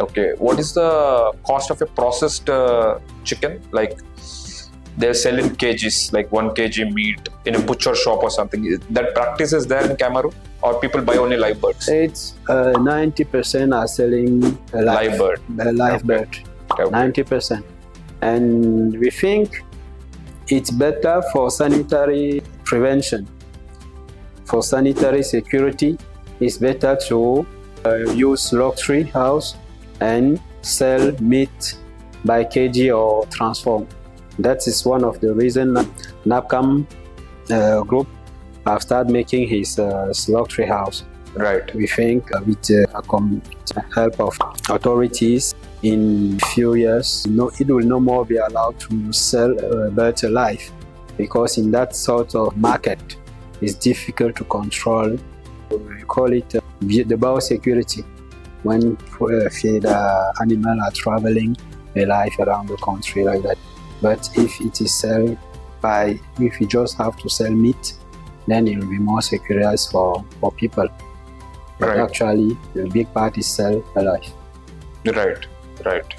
Okay, what is the cost of a processed chicken? Like they sell in kgs, like 1 kg meat in a butcher shop or something. That practice is there in Cameroon, or people buy only live birds? It's 90% are selling a Live bird. live Okay. bird. Okay. 90%. And we think it's better for sanitary prevention. For sanitary security, it's better to use slaughter house and sell meat by kg or transform. That is one of the reasons NAPCAM group have started making his slaughter house. Right. We think with the help of authorities, in few years, it will no more be allowed to sell birds alive, because in that sort of market, it's difficult to control. We call it the biosecurity, when feed animals are traveling alive around the country like that. But if it is if you just have to sell meat, then it will be more secure for people. But Right. actually, the big part is sell alive. Right.